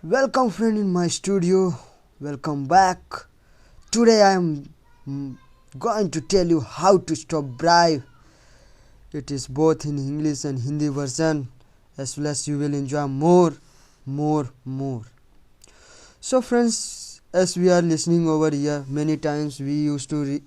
Welcome, friend, in my studio. Welcome back. Today I am going to tell you how to stop bribe. It is both in English and Hindi version, as well as you will enjoy more. So, friends, as we are listening over here, many times we used to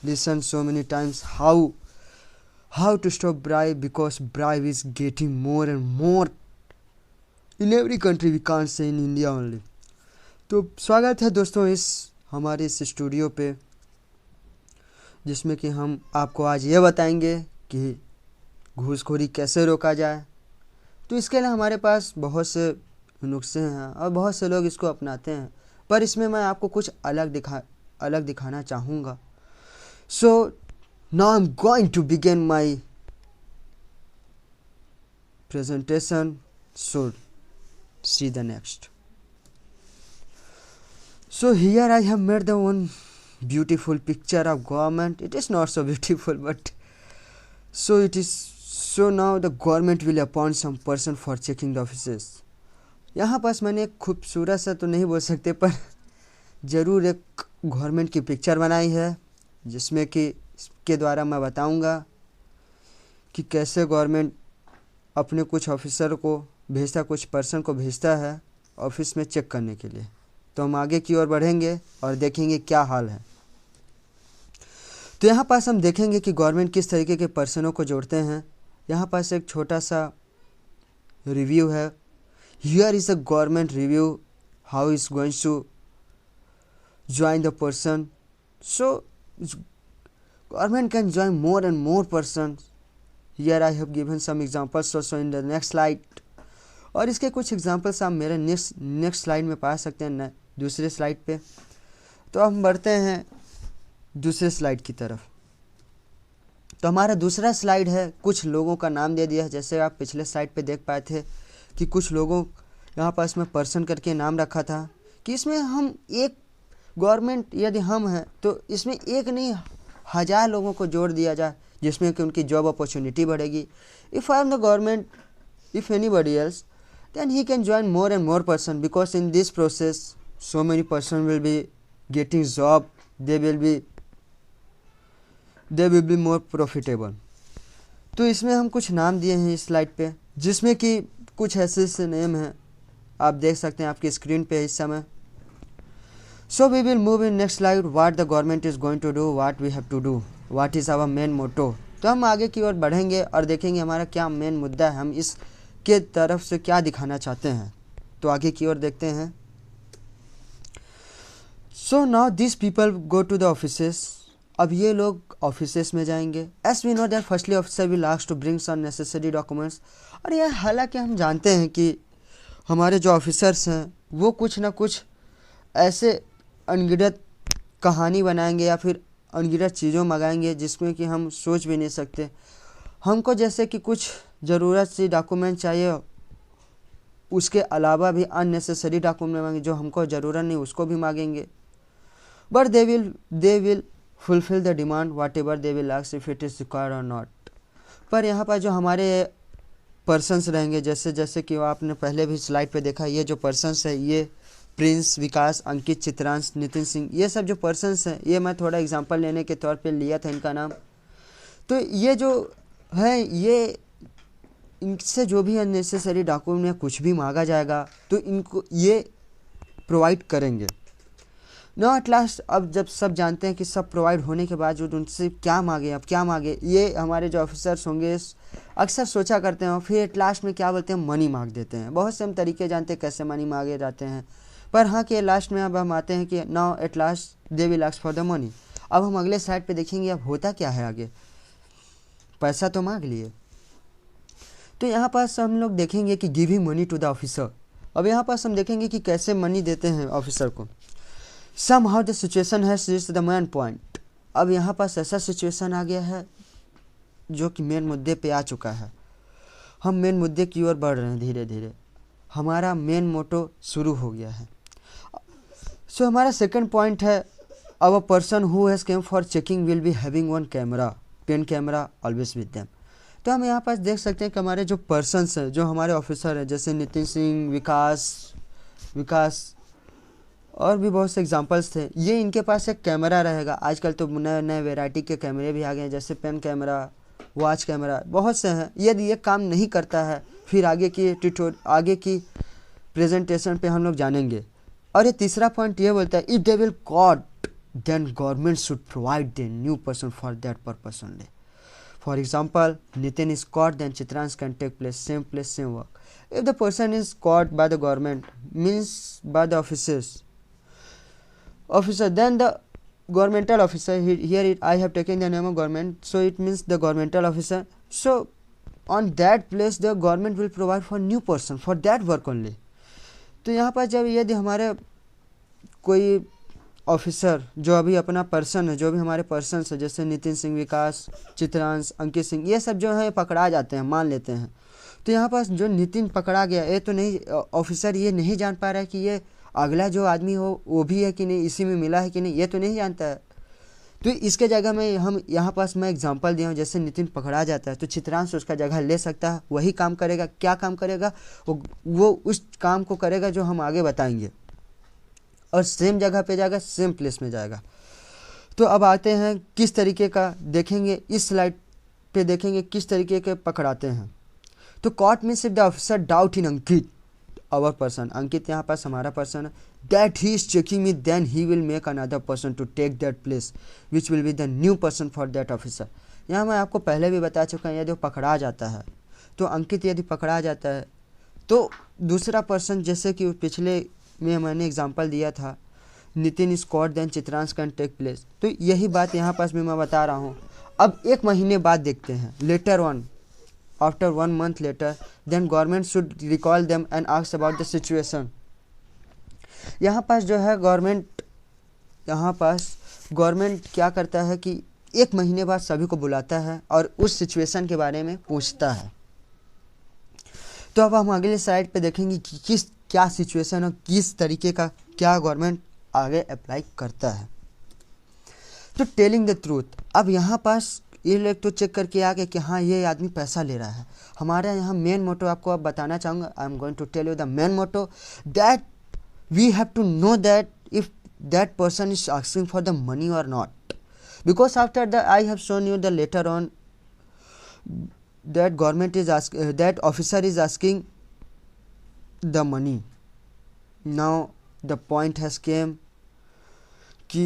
listen so many times how to stop bribe, because bribe is getting more and more in every country. We can't say in India only. तो स्वागत है दोस्तों इस हमारे इस studio पे, जिसमें कि हम आपको आज ये बताएंगे कि घूसखोरी कैसे रोका जाए। तो इसके लिए हमारे पास बहुत से नुस्खे हैं और बहुत से लोग इसको अपनाते हैं, पर इसमें मैं आपको कुछ अलग दिखाना चाहूँगा। So now I am going to begin my presentation, so see the next. So here I have made the one beautiful picture of government. It is not so beautiful, but so it is. So now the government will appoint some person for checking the offices. यहाँ पास मैंने एक खूबसूरत सा तो नहीं बोल सकते, पर ज़रूर एक गवर्नमेंट की पिक्चर बनाई है, जिसमें कि के द्वारा मैं बताऊंगा कि कैसे गवर्नमेंट अपने कुछ ऑफिसर को भेजता, कुछ पर्सन को भेजता है ऑफिस में चेक करने के लिए। तो हम आगे की ओर बढ़ेंगे और देखेंगे क्या हाल है। तो यहाँ पास हम देखेंगे कि गवर्नमेंट किस तरीके के पर्सनों को जोड़ते हैं। यहाँ पास एक छोटा सा रिव्यू है। Here is a government review, how is going to join the person. So government can join more and more person. Here I have given some examples also in the next slide. और इसके कुछ examples आप मेरे next slide में पा सकते हैं, दूसरे स्लाइड पे। तो हम बढ़ते हैं दूसरे स्लाइड की तरफ। तो हमारा दूसरा स्लाइड है, कुछ लोगों का नाम दे दिया है। जैसे आप पिछले स्लाइड पे देख पाए थे कि कुछ लोगों यहाँ पास में पर्सन करके नाम रखा था, कि इसमें हम एक गवर्नमेंट यदि हम हैं तो इसमें एक नहीं 1000 लोगों को जोड़ दिया जाए, जिसमें कि उनकी जॉब अपॉर्चुनिटी बढ़ेगी। If I am the government, if anybody else, then he can join more and more person, because in this process so many person will be getting job, they will be more profitable. तो इसमें हम कुछ नाम दिए हैं इस slide पे, जिसमें कि कुछ ऐसे नेम हैं, आप देख सकते हैं आपकी स्क्रीन पे इस समय। So we will move in next slide, what the government is going to do, what we have to do, what is our main motto. तो हम आगे की ओर बढ़ेंगे और देखेंगे हमारा क्या मेन मुद्दा है, हम इस के तरफ से क्या दिखाना चाहते हैं। तो आगे की ओर देखते हैं। So now this people go to the offices. अब ये लोग ऑफिसेस में जाएंगे। As we know that firstly officer will ask to bring some necessary documents. और ये हालांकि हम जानते हैं कि हमारे जो ऑफिसर्स हैं वो कुछ ना कुछ ऐसे अनगिनत कहानी बनाएंगे या फिर अनगिनत चीज़ों मंगाएंगे जिसमें कि हम सोच भी नहीं सकते। हमको जैसे कि कुछ ज़रूरत सी डॉक्यूमेंट चाहिए, उसके अलावा भी अननेसेसरी डॉक्यूमेंट मांगे जो हमको ज़रूरत नहीं, उसको भी मांगेंगे। But they will fulfil the demand whatever they will ask, if it is required और नॉट। पर यहाँ पर जो हमारे पर्सन्स रहेंगे, जैसे कि आपने पहले भी स्लाइड पे देखा, ये जो पर्सन्स है, ये प्रिंस, विकास, अंकित, चित्रांश, नितिन सिंह, ये सब जो पर्सन्स हैं, ये मैं थोड़ा एग्जांपल लेने के तौर पे लिया था इनका नाम। तो ये जो है, ये इनसे जो भी अननेसेसरी डॉक्यूमेंट कुछ भी मांगा जाएगा तो इनको ये प्रोवाइड करेंगे। नो एट लास्ट, अब जब सब जानते हैं कि सब प्रोवाइड होने के बाद जो उनसे क्या मांगे, अब क्या मांगे, ये हमारे जो ऑफिसर्स होंगे अक्सर सोचा करते हैं और फिर एट लास्ट में क्या बोलते हैं, मनी मांग देते हैं। बहुत से हम तरीके जानते हैं कैसे मनी मांगे जाते हैं, पर हाँ कि लास्ट में अब हम आते हैं कि now at last they will ask for the money. अब हम अगले साइड पे देखेंगे अब होता क्या है आगे। पैसा तो मांग लिए, तो यहाँ पास हम लोग देखेंगे कि giving money to the officer. अब यहाँ पास हम देखेंगे कि कैसे मनी देते हैं ऑफिसर को। Somehow the situation has reached the main point. अब यहाँ पास ऐसा सिचुएशन आ गया है जो कि मेन मुद्दे पे आ चुका है। हम मेन मुद्दे की ओर बढ़ रहे हैं धीरे धीरे, हमारा मेन मोटो शुरू हो गया है। सो हमारा सेकंड पॉइंट है, our person who has came for checking will be having one camera, pen camera always with them. तो हम यहाँ पास देख सकते हैं कि हमारे जो पर्सन्स हैं, जो हमारे ऑफिसर हैं, जैसे नितिन सिंह, विकास, विकास, और भी बहुत से एग्जांपल्स थे। ये इनके पास एक कैमरा रहेगा। आजकल तो नए नए वैरायटी के कैमरे भी आ गए हैं, जैसे पेन कैमरा, वॉच कैमरा, बहुत से हैं। यदि ये काम नहीं करता है, फिर आगे की प्रेजेंटेशन पे हम लोग जानेंगे। और ये तीसरा पॉइंट ये बोलता है, if they will caught then government should provide the new person for that purpose only. For example, Nitin is caught, then Chitrans can take place, same work. If the person is caught by the government, means by the officer, then the governmental officer, I have taken the name of government, so it means the governmental officer. So on that place, the government will provide for new person for that work only. तो यहाँ पर जब यदि हमारे कोई officer जो अभी अपना पर्सन है, जो भी हमारे पर्सन है, जैसे नितिन सिंह, विकास, चित्रांश, अंकित सिंह, ये सब जो है पकड़ा जाते हैं, मान लेते हैं। तो यहाँ पास जो नितिन पकड़ा गया, ये तो नहीं, ऑफिसर ये नहीं जान पा रहा है कि ये अगला जो आदमी हो वो भी है कि नहीं, इसी में मिला है कि नहीं, ये तो नहीं जानता है। तो इसके जगह में हम यहाँ पास मैं एग्जांपल दिया हूँ, जैसे नितिन पकड़ा जाता है तो चित्रांश उसका जगह ले सकता है, वही काम करेगा। क्या काम करेगा? वो उस काम को करेगा जो हम आगे बताएंगे, और सेम जगह पे जाएगा, सेम प्लेस में जाएगा। तो अब आते हैं किस तरीके का देखेंगे, इस स्लाइड पे देखेंगे किस तरीके के पकड़ाते हैं। तो caught means if the officer doubt in Ankit, our person, Ankit यहाँ पास हमारा पर्सन है, that he is checking me, then he will make another person to take that place which will be the new person for that officer. यहाँ मैं आपको पहले भी बता चुका हूँ, यदि वो पकड़ा जाता है तो अंकित यदि पकड़ा जाता है तो दूसरा पर्सन, जैसे कि पिछले में मैंने एग्जांपल दिया था, Nitin is caught then Chitransh can take place, तो यही बात यहाँ पास भी मैं बता रहा हूँ। अब 1 महीने बाद देखते हैं, later on, after 1 month later, then government should recall them and ask about the situation. यहाँ पास जो है गवर्नमेंट क्या करता है कि 1 महीने बाद सभी को बुलाता है और उस सिचुएशन के बारे में पूछता है। तो अब हम अगले स्लाइड पे देखेंगे कि क्या सिचुएशन और किस तरीके का क्या गवर्नमेंट आगे अप्लाई करता है। तो टेलिंग द ट्रूथ, अब यहाँ पास ये लोग तो चेक करके आ गए कि हाँ ये आदमी पैसा ले रहा है। हमारे यहाँ मेन मोटो आपको अब बताना चाहूँगा, I am going to tell you the main motto, that we have to know that if that person is asking for the money or not, because after the I have shown you the letter on that government is that officer is asking the money. Now the point has came कि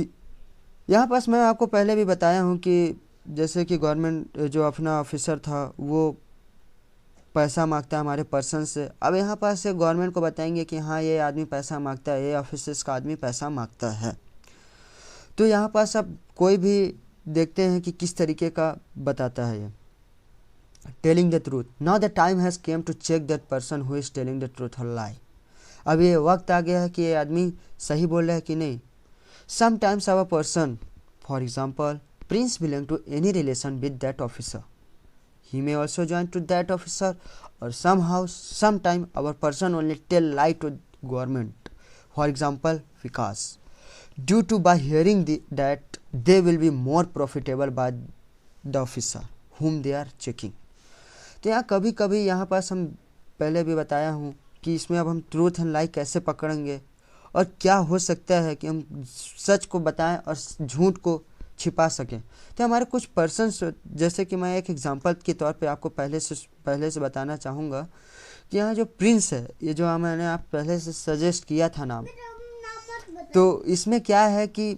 यहाँ पास मैं आपको पहले भी बताया हूँ कि जैसे कि गवर्नमेंट जो अपना ऑफिसर था वो पैसा मांगता है हमारे पर्सन से। अब यहाँ पास से गवर्नमेंट को बताएंगे कि हाँ ये आदमी पैसा मांगता है, ये ऑफिसर्स का आदमी पैसा मांगता है। तो यहाँ पास अब कोई भी देखते हैं कि किस तरीके का बताता है ये। Telling the truth, now the time has came to check that person who is telling the truth और लाई। अब ये वक्त आ गया है कि ये आदमी सही बोल रहा है कि नहीं। Sometimes our person, for example Prince belong to any relation with that officer, he may also join to that officer, or sometime our person only tell lie to government, for example Vikas, due to by hearing that they will be more profitable by the officer whom they are checking। तो यहाँ कभी कभी यहाँ पास हम पहले भी बताया हूँ कि इसमें अब हम ट्रूथ एंड लाई कैसे पकड़ेंगे और क्या हो सकता है कि हम सच को बताएं और झूठ को छिपा सकें। तो हमारे कुछ पर्सन्स, जैसे कि मैं एक एग्जांपल के तौर पे आपको पहले से बताना चाहूँगा कि यहाँ जो प्रिंस है, ये जो मैंने आप पहले से सजेस्ट किया था नाम, तो इसमें क्या है कि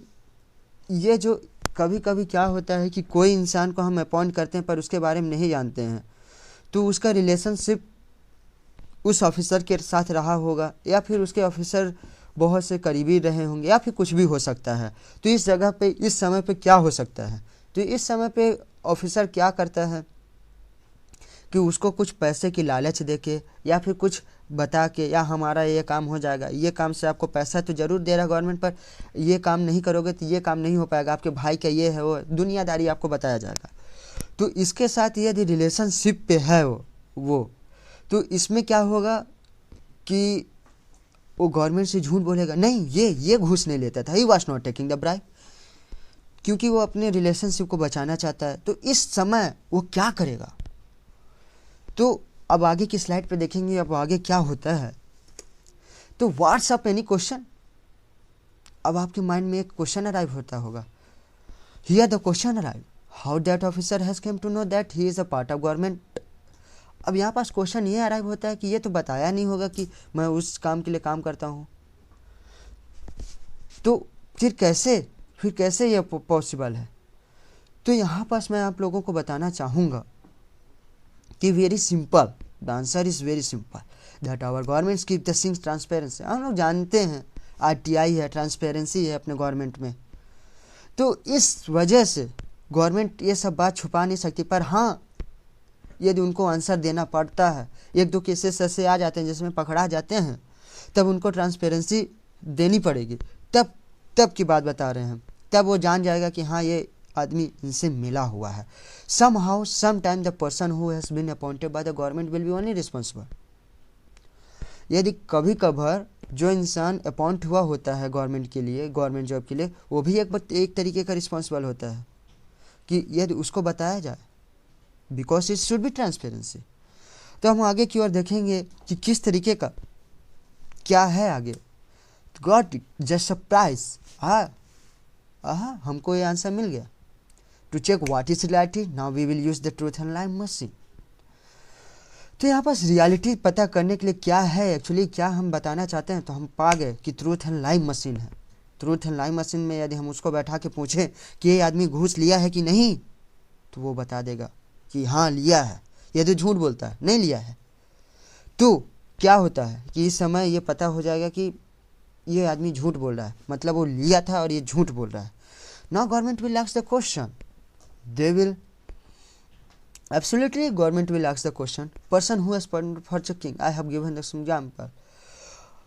ये जो कभी कभी क्या होता है कि कोई इंसान को हम अपॉइंट करते हैं पर उसके बारे में नहीं जानते हैं, तो उसका रिलेशनशिप उस ऑफिसर के साथ रहा होगा या फिर उसके ऑफिसर बहुत से करीबी रहे होंगे या फिर कुछ भी हो सकता है। तो इस जगह पे इस समय पे क्या हो सकता है, तो इस समय पे ऑफिसर क्या करता है कि उसको कुछ पैसे की लालच देके या फिर कुछ बता के, या हमारा ये काम हो जाएगा, ये काम से आपको पैसा तो ज़रूर दे रहा है गवर्नमेंट, पर ये काम नहीं करोगे तो ये काम नहीं हो पाएगा, आपके भाई का ये है वो दुनियादारी आपको बताया जाएगा। तो इसके साथ यदि रिलेशनशिप पे है वो तो इसमें क्या होगा कि वो गवर्नमेंट से झूठ बोलेगा, नहीं ये घूस नहीं लेता था, he was not taking the bribe, क्योंकि वो अपने रिलेशनशिप को बचाना चाहता है। तो इस समय वो क्या करेगा, तो अब आगे की स्लाइड पे देखेंगे अब आगे क्या होता है। तो व्हाट्सअप एनी क्वेश्चन, अब आपके माइंड में एक क्वेश्चन अराइव होता होगा। Here the question arrive, how that officer has came to know that he is a part of government. अब यहाँ पास क्वेश्चन ये अराइव होता है कि ये तो बताया नहीं होगा कि मैं उस काम के लिए काम करता हूँ, तो फिर कैसे ये पॉसिबल है। तो यहाँ पास मैं आप लोगों को बताना चाहूँगा कि very simple, the answer is very simple, that our governments keep the things transparency. हम लोग जानते हैं आरटीआई है, ट्रांसपेरेंसी है अपने गवर्नमेंट में, तो इस वजह से गवर्नमेंट ये सब बात छुपा नहीं सकती। पर हाँ, यदि उनको आंसर देना पड़ता है, एक दो केसेस ऐसे आ जाते हैं जिसमें पकड़ा जाते हैं, तब उनको ट्रांसपेरेंसी देनी पड़ेगी। तब की बात बता रहे हैं, तब वो जान जाएगा कि हाँ ये आदमी इनसे मिला हुआ है। somehow sometime the person who has been appointed by the government will be only responsible। यदि कभी कभार जो इंसान अपॉइंट हुआ होता है गवर्नमेंट के लिए, गवर्नमेंट जॉब के लिए, वो भी एक तरीके का रिस्पॉन्सिबल होता है कि यदि उसको बताया जाए, because it should be transparency. तो हम आगे की ओर देखेंगे कि किस तरीके का क्या है आगे। गॉट इट, जस्ट सरप्राइज, हमको ये आंसर मिल गया। To check what is reality, now we will use the truth and lime machine. तो यहाँ पास रियलिटी पता करने के लिए क्या है एक्चुअली, क्या हम बताना चाहते हैं, तो हम पा गए कि ट्रूथ एंड लाइम मशीन है। ट्रूथ एंड लाइम मशीन में यदि हम उसको बैठा के पूछें कि ये आदमी घूस लिया है कि नहीं, तो वो बता देगा कि हाँ लिया है। यदि झूठ बोलता है नहीं लिया है, तो क्या होता है कि इस समय ये पता हो जाएगा कि ये आदमी झूठ बोल रहा है, मतलब वो लिया था और ये झूठ बोल रहा है। Now government will ask the question, they will absolutely government will ask the question, person who has for checking, I have given this example,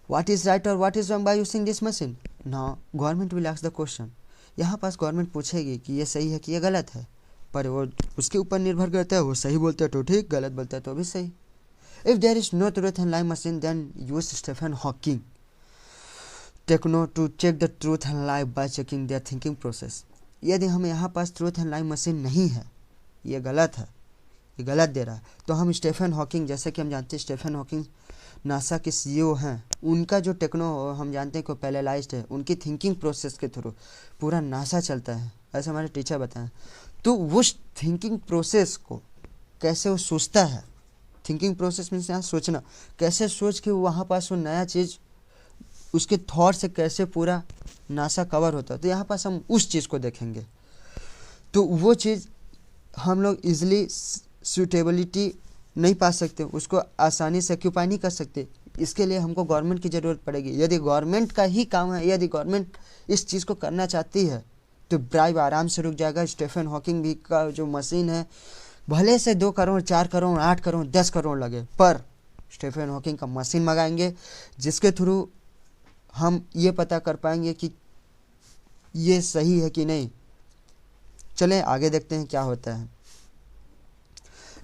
what is right or what is wrong by using this machine। now government will ask the question, यहाँ पास government पूछेगी कि ये सही है कि ये गलत है, पर वो उसके ऊपर निर्भर करता है, वो सही बोलता है तो ठीक, गलत बोलता है तो भी सही। if there is no truth and lie machine, then use Stephen Hawking techno to check the truth and lie by checking their thinking process। यदि हम यहाँ पास ट्रूथ एंड लाइम मशीन नहीं है, ये गलत है, ये गलत दे रहा है, तो हम स्टीफन हॉकिंग, जैसे कि हम जानते हैं स्टीफन हॉकिंग नासा के सीईओ हैं, उनका जो टेक्नो हम जानते हैं को पैरेलाइज्ड है, उनकी थिंकिंग प्रोसेस के थ्रू पूरा नासा चलता है, ऐसे हमारे टीचर बताएं। तो उस थिंकिंग प्रोसेस को कैसे वो सोचता है, थिंकिंग प्रोसेस में यहाँ सोचना, कैसे सोच के वहाँ पास वो नया चीज़ उसके थॉट से कैसे पूरा नासा कवर होता है, तो यहाँ पास हम उस चीज़ को देखेंगे। तो वो चीज़ हम लोग इजीली सूटेबिलिटी नहीं पा सकते, उसको आसानी से ऑक्यूपाई नहीं कर सकते, इसके लिए हमको गवर्नमेंट की ज़रूरत पड़ेगी। यदि गवर्नमेंट का ही काम है, यदि गवर्नमेंट इस चीज़ को करना चाहती है, तो ब्राइब आराम से रुक जाएगा। स्टीफन हॉकिंग भी का जो मशीन है, भले से 2 करोड़ 4 करोड़ 8 करोड़ 10 करोड़ लगे, पर स्टीफन हॉकिंग का मशीन मंगाएंगे जिसके थ्रू हम ये पता कर पाएंगे कि ये सही है कि नहीं। चलें आगे देखते हैं क्या होता है।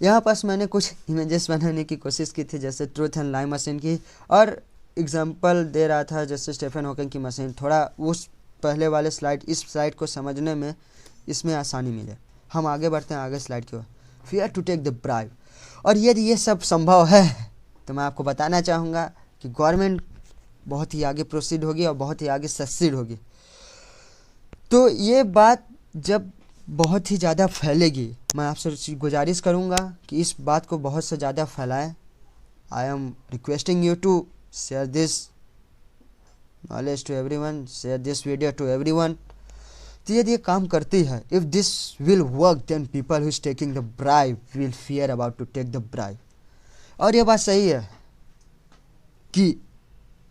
यहाँ पास मैंने कुछ इमेजेस बनाने की कोशिश की थी, जैसे ट्रूथ एंड लाई मशीन की, और एग्जांपल दे रहा था जैसे स्टीफन हॉकिंग की मशीन। थोड़ा उस पहले वाले स्लाइड, इस स्लाइड को समझने में इसमें आसानी मिले। हम आगे बढ़ते हैं आगे स्लाइड की ओर। Fair to take the bribe. और यदि ये सब संभव है तो मैं आपको बताना चाहूँगा कि गवर्नमेंट बहुत ही आगे प्रोसीड होगी और बहुत ही आगे सक्सीड होगी। तो ये बात जब बहुत ही ज़्यादा फैलेगी, मैं आपसे गुजारिश करूँगा कि इस बात को बहुत से ज़्यादा फैलाएं। I am requesting you to share this knowledge to everyone, share this video to everyone. तो यदि ये काम करती है, if this will work, then people who is taking the bribe will fear about to take the bribe. और ये बात सही है कि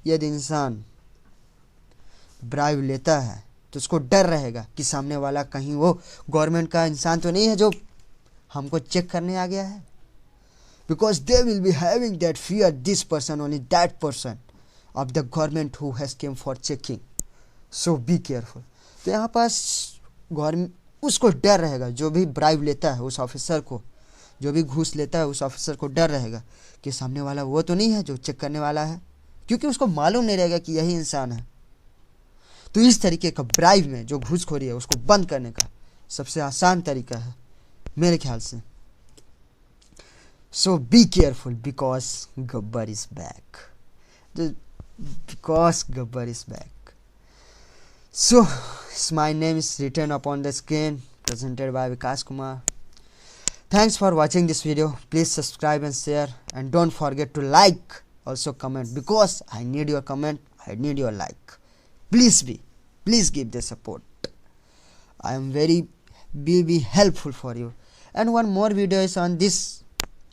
यदि इंसान ब्राइब लेता है तो उसको डर रहेगा कि सामने वाला कहीं वो गवर्नमेंट का इंसान तो नहीं है जो हमको चेक करने आ गया है, because they will be having that fear, this person only that person of the government who has came for checking, so be careful. तो यहाँ पास गवर्नमेंट उसको डर रहेगा, जो भी ब्राइब लेता है उस ऑफिसर को, जो भी घूस लेता है उस ऑफिसर को डर रहेगा कि सामने वाला वो तो नहीं है जो चेक करने वाला है, क्योंकि उसको मालूम नहीं रहेगा कि यही इंसान है। तो इस तरीके का ब्राइब में जो घूसखोरी है उसको बंद करने का सबसे आसान तरीका है मेरे ख्याल से। So be careful because Gabbar is back. तो because Gabbar is back. So my name is written upon the screen, presented by Vikas Kumar. Thanks for watching this video. Please subscribe and share, and don't forget to like, also comment, because I need your comment, I need your like. Please give the support. I am will be helpful for you. And one more video is on this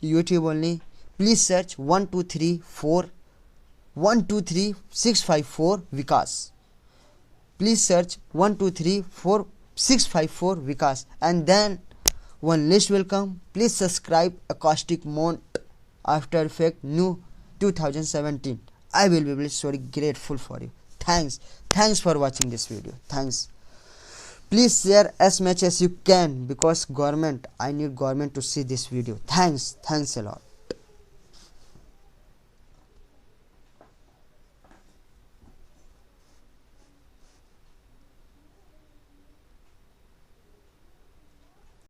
YouTube only. Please search 1234 Vikas. Please search 1234 Vikas, and then one list will come. Please subscribe Acoustic Mode After Effects new 2017. I will be very grateful for you. Thanks for watching this video. Thanks. Please share as much as you can, because I need government to see this video. Thanks a lot.